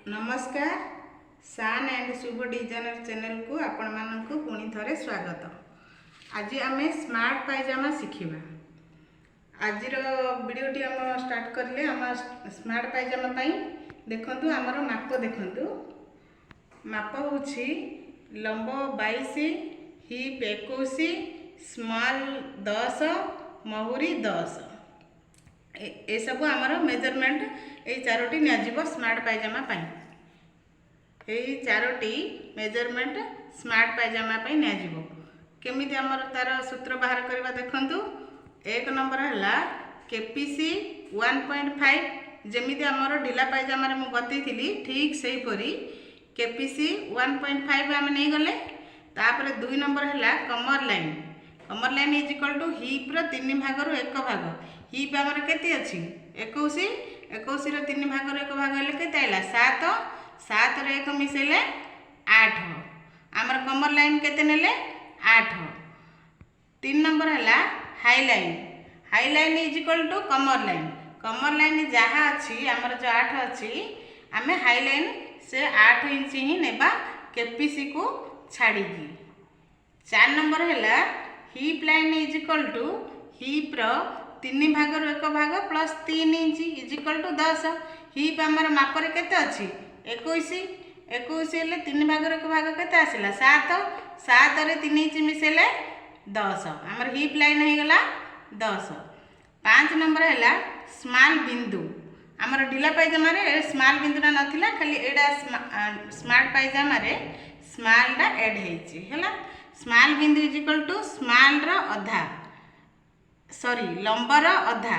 नमस्कार। सान and Shubh designer channel को आपण मानक पुणी थरे स्वागत। आज आम स्मार्ट पायजामा शिखा। आज वीडियोटी आम स्टार्ट करले आम स्मार्ट पायजामा देखंतु आमर माप देखंतु। माप होछि लंब 22, हिप 21, स्मॉल 10, महुरी 10। ए सब आमर मेजरमेंट ये चारोटी नियाजिबो स्मार्ट पायजामा पाई। यही चारोटी मेजरमेंट स्मार्ट पायजामा पाई नियाजिबो। केमिति आमर तार सूत्र बाहर करबा देखंतु। एक नंबर हला केपीसी 1.5 जेमिति आमर ढिला पायजामा रे मु बतैथिली ठीक सेही परी केपीसी 1.5 आम नहीं गले। तापर 2 नंबर हला कमर लाइन। कमर line is equal to hip रो 3 भाग रो 1 भाग। हिप आमर केते अछि 21 21 रो 3 भाग रो 1 भाग हेले केते आइला 7 7 रे 1 मिसेले 8। आमर कमर लाइन केते नेले 8। 3 नंबर हला high line. High line is equal to कमर लाइन। कमर लाइन जहाँ अच्छी आमर जो 8 अच्छी आमे हाई लाइन से 8 इंच ही नेबा केपीसी को छाड़ी। 4 नंबर हला hip line is equal to hip रो 3 भाग रो 1 भाग plus 3 inch is equal to 10। Hip आमर माप रे केते अछि 21 21 हेले 3 भाग रो 1 भाग केते आसिला 7 7 रे 3 इंच मिसेले 10। आमर हिप लाइन हे गला 10। 5 नंबर हला स्मॉल बिंदु। आमर ढिला पायजामा रे स्मॉल बिंदु ना नथिला खाली एडा स्मार्ट पायजामा रे स्मॉल दा ऐड हेछि हला। स्मॉल बिंदु इज इक्वल टू स्मॉल रो अधा सॉरी लंबर अधा।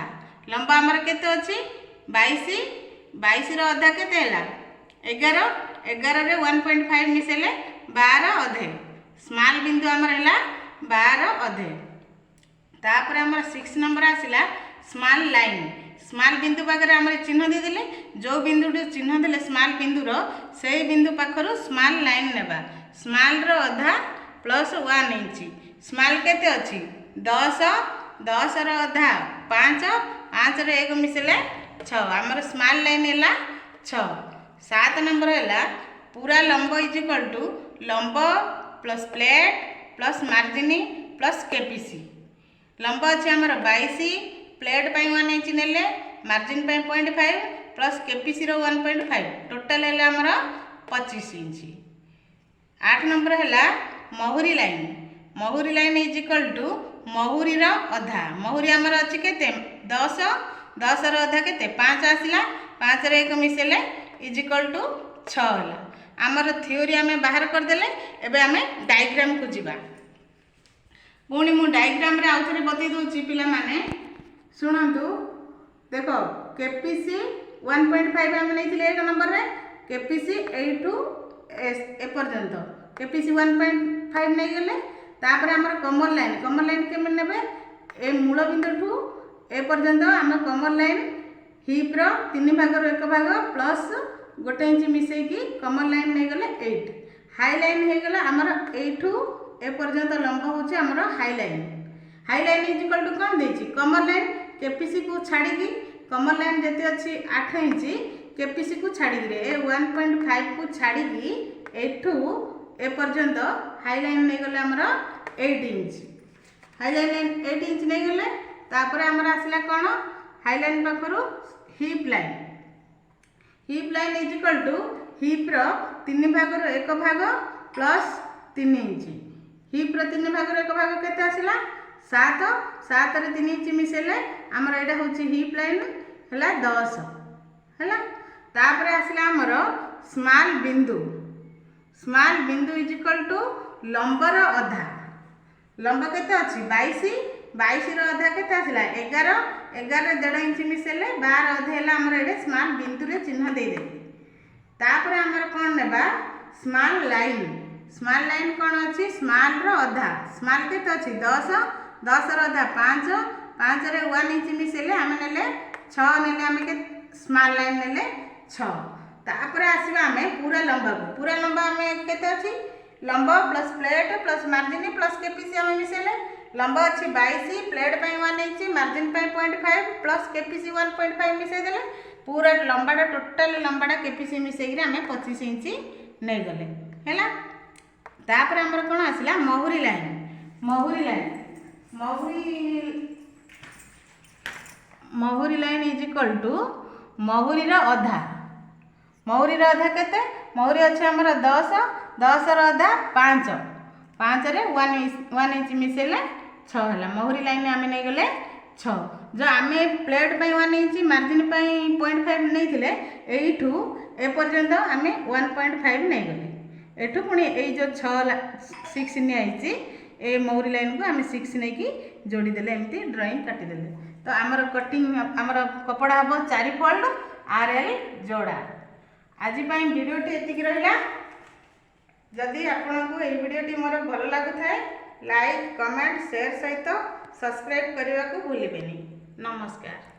लंबा आमर केते अछि 22 22 रो अधा केते हैला 11 11 रे 1.5 मिसेले 12 अधे। स्मॉल बिंदु आमर हैला 12 अधे। तापर आमर 6 नंबर आसिला स्मॉल लाइन। स्मॉल बिंदु पाखरे आमर चिन्ह दे देले जो बिंदु चिन्ह देले स्मॉल बिंदु रो सेही बिंदु पाखरो स्मॉल लाइन नेबा। स्मॉल रो अधा प्लस 1 इंच। स्मॉल केते अछि 10 10 रो अधा 5 5 रे 1 मिसेले 6। आमर स्मॉल लाइन हैला 6। 7 नंबर हैला पूरा लंब इज इक्वल टू लंब plus plate plus margin plus KPC. लंब अछि आमर 22 प्लेट पई 1 इंच नेले मार्जिन पई 0.5 प्लस केपीसी रो 1.5 टोटल हैला आमर 25 इंच। 8 नंबर हैला महुरी लाइन। महुरी लाइन इज इक्वल टू महुरी रो अधा। महुरी आमर अछि केते 10 10 रो अधा केते 5 आसिला 5 रे 1 मिसेले इज इक्वल टू 6 होला। आमर थ्योरी आमे बाहर कर देले। एबे आमे डायग्राम को जिबा। पुणी मु डायग्राम रे आउथरे बतै दोछि पिला माने सुनंतु। देखो केपीसी 1.5 आमे नैथिले 1 नंबर रे केपीसी ए टू ए पर्यंत केपीसी 1.5 नै गेले। तापर आमर कमर लाइन केमे नेबे ए मूल बिंदु ठू ए पर्यंत आम कमर लाइन हिप रो 3 भाग रो 1 भाग प्लस 1 इंच मिसई की कमर लाइन नै गले 8। हाई लाइन हे गला आमर ए टू ए पर्यंत लंब होछि आमर high line. High line is equal to कोन देछि कमर लाइन केपीसी को छाड़ी की कमर लाइन जते अछि 8 इंच केपीसी को छाड़ी रे ए 1.5 को छाड़ी की एठू ए पर्यंत हाई लाइन नै गले आमर 8 इंच। हाई लाइन 8 इंच नै गले। तापर आमर आसिला कोन हाई लाइन पाखरु hip line. Hip line is equal to hip रो 3 भाग रो 1 भाग प्लस 3 इंच। हिप रो 3 भाग रो 1 भाग केते आसिला 7 7 रे 3 इंच मिसेले आमर एटा होछि हिप लाइन हला 10 हला। तापर आसिला आमर स्मॉल बिंदु। स्मॉल बिंदु इज इक्वल टू लंब रो अधा। लंब केते अछि 22 22 रो अधा केते आसिला 11 11 रे 1.5 इंच मिसेले 12 अधे हला आमर एडे स्मॉल बिंदु रे चिन्ह दे दे। तापर आमर कोन नेबा स्मॉल लाइन। स्मॉल लाइन कोन अछि स्मॉल रो अधा। स्मॉल केते अछि 10 10 रो अधा 5 5 रे 1 इंच मिसेले आमे नेले 6 नेले आमे के स्मॉल लाइन नेले 6। तापर आसीबा आमे पूरा लंबा को। पूरा लंबा आमे केते अछि लंब plus plate plus margin plus KPC आमे मिसेले लंब अच्छी 22 प्लेट पर 1 इंच मार्जिन पर 0.5 प्लस केपीसी 1.5 मिसेदेले पूरा लंबाटा टोटाल लंबाटा केपीसी मिसेक आम 25 इंच नहीं गले है। तापर आमर कौन आसला महुरी लाइन महुरी लाइन इज इक्वल टू महुरी अधा केते महुरी अच्छे आमर 10 अधा 5 रे 1 इंच मिसेले 6 है। महुरी लाइन आम नहीं गले 6 जो आम प्लेट पर 1 इंच मार्जिन पर 0.5 नहीं थे एठू एपर्यंत आम 1.5 नहीं गले एठू पुणी जो 6 नहीं ए महुरी लाइन को आम 6 नहीं कि जोड़ीदेले एमती ड्राइंग काटिदेले तो आमर कटिंग आमर कपड़ा हम 4 फोल्ड RL जोड़ा। आज वीडियोटी एतिक रहा। जदि आपको ये वीडियोटी मोर भल लगु थाए लाइक कमेंट शेयर सहित सब्सक्राइब करने को भूलिबेनी। नमस्कार।